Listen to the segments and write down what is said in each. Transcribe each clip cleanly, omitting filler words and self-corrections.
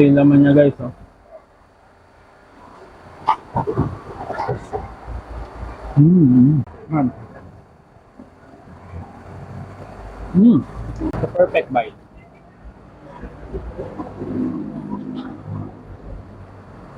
Ito yung laman niya guys. Oh. Man. The perfect bite.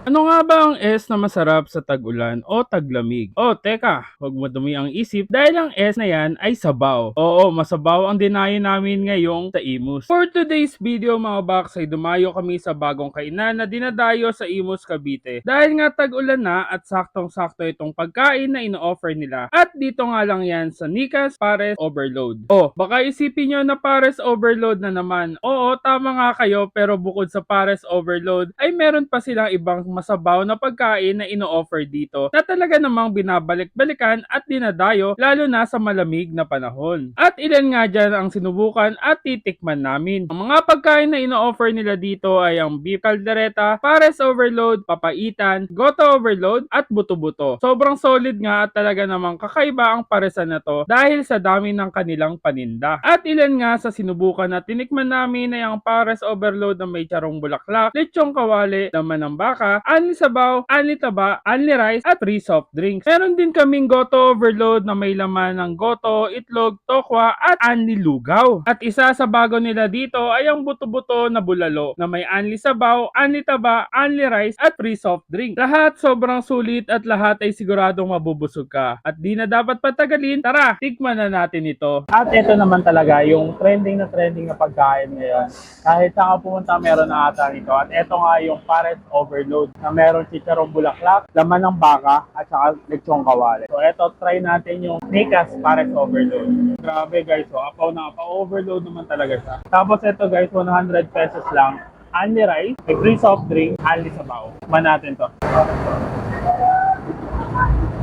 Ano nga ba ang S na masarap sa tag-ulan o taglamig? O teka, huwag mo dumi ang isip dahil ang S na yan ay sabaw. Oo, masabaw ang dinayo namin ngayong sa Imus. For today's video mga box ay dumayo kami sa bagong kainan na dinadayo sa Imus, Cavite. Dahil nga tag-ulan na at saktong-sakto itong pagkain na ino-offer nila. At dito nga lang yan sa Nicas Pares Overload. O, baka isipin nyo na Pares Overload na naman. Oo, tama nga kayo pero bukod sa Pares Overload ay meron pa silang ibang masabaw na pagkain na ino-offer dito na talaga namang binabalik-balikan at dinadayo lalo na sa malamig na panahon. At ilan nga dyan ang sinubukan at titikman namin. Ang mga pagkain na ino-offer nila dito ay ang beef caldereta, Pares Overload, papaitan, goto overload at buto-buto. Sobrang solid nga at talaga namang kakaiba ang paresan na to dahil sa dami ng kanilang paninda. At ilan nga sa sinubukan na tinikman namin ay ang Pares Overload na may charong bulaklak, lechong kawali, laman ng baka, anli sabaw, anli taba, anli rice, at free soft drinks. Meron din kaming goto overload na may laman ng goto, itlog, tokwa, at anli lugaw. At isa sa bago nila dito ay ang buto-buto na bulalo na may anli sabaw, anli taba, anli rice, at free soft drink. Lahat sobrang sulit at lahat ay siguradong mabubusog ka. At di na dapat patagalin, tara, tikman na natin ito. At ito naman talaga yung trending na pagkain ngayon. Kahit saan ka pumunta meron na ata nito. At ito nga yung Pares Overload na meron chicharong bulaklak, laman ng baka, at saka lechong kawali. So eto, try natin yung Nicas Pares Overload. Grabe guys, so apaw na apaw. Overload naman talaga siya. Tapos ito guys, 100 pesos lang. Only rice, may free soft drink, only sabaw. Man natin to.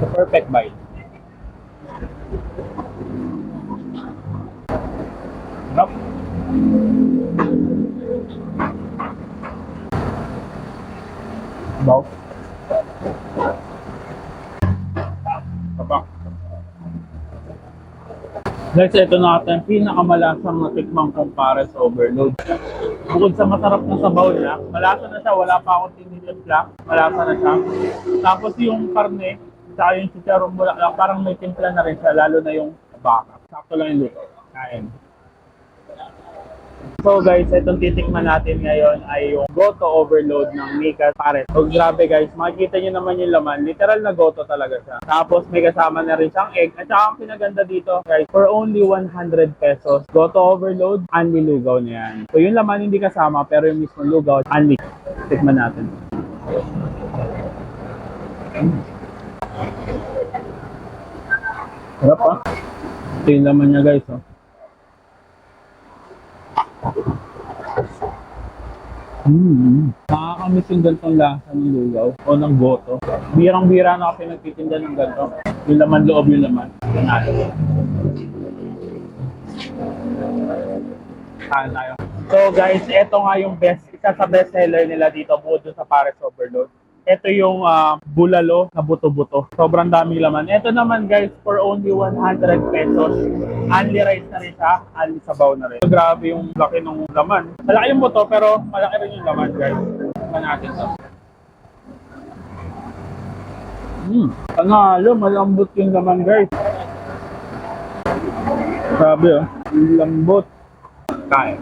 The perfect bite. Sarap. Sabaw. Sabaw. Guys, ito na ating pinakamalasang natikmang kong Pares Overload. Bukod sa masarap na sabaw niya, malasa na siya, wala pa akong tinitimpla, malasa na siya. Tapos yung karne, saka yung chicharong bulaklak, parang may timpla na rin siya, lalo na yung baka. Sakto lang yung luto. Kain. So guys, itong titikman natin ngayon ay yung goto overload ng Nicas Pares. So grabe guys, makikita nyo naman yung laman. Literal na goto talaga siya. Tapos may kasama na rin siyang egg. At saka ang pinaganda dito guys, for only 100 pesos, goto overload, unli lugaw na yan. So yung laman hindi kasama, pero yung mismo lugaw, unli. Tikman natin. Sarap pa. Ito yung laman niya guys. Oh. Nakakamiss yung gantong lasa ng lugaw o ng goto. Birang-bira na kasi nagtitinda ng ganto. Yung laman loob yung laman. Kain tayo. So guys, ito nga yung isa sa best seller nila dito bukod sa Pares Overload. Ito yung bulalo na buto-buto. Sobrang daming laman. Ito naman guys, for only 100 pesos. Only rice na rin siya, only sabaw na rin. So, grabe yung laki ng laman. Malaki yung buto pero malaki rin yung laman guys. Tignan natin to. Panalo, malambot yung laman guys. Grabe oh, lambot. Kain.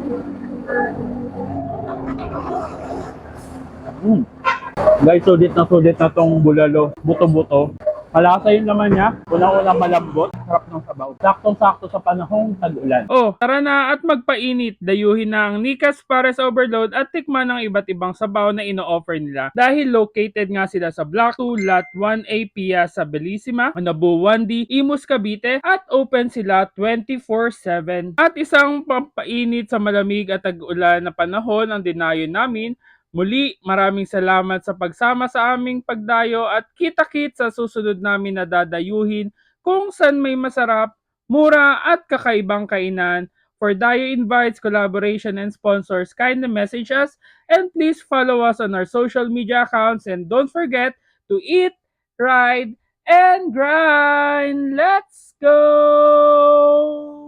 Guys, sulit na tong bulalo, buto-buto. Malasa yung laman niya, unang-unang malambot, sarap ng sabaw. Saktong-sakto sa panahong tag-ulan. Oh, tara na at magpainit. Dayuhin na ang Nicas Pares Overload at tikman ng iba't ibang sabaw na ino-offer nila. Dahil located nga sila sa Block 2, Lot 1A, Pia sa Bellissima, Manabu 1D, Imus, Cavite at open sila 24/7. At isang pampainit sa malamig at tag-ulan na panahon ang dinayo namin. Muli, maraming salamat sa pagsama sa aming pagdayo at kita-kit sa susunod namin na dadayuhin kung saan may masarap, mura at kakaibang kainan. For Dayo invites, collaboration and sponsors, kindly message us and please follow us on our social media accounts and don't forget to eat, ride, and grind. Let's go!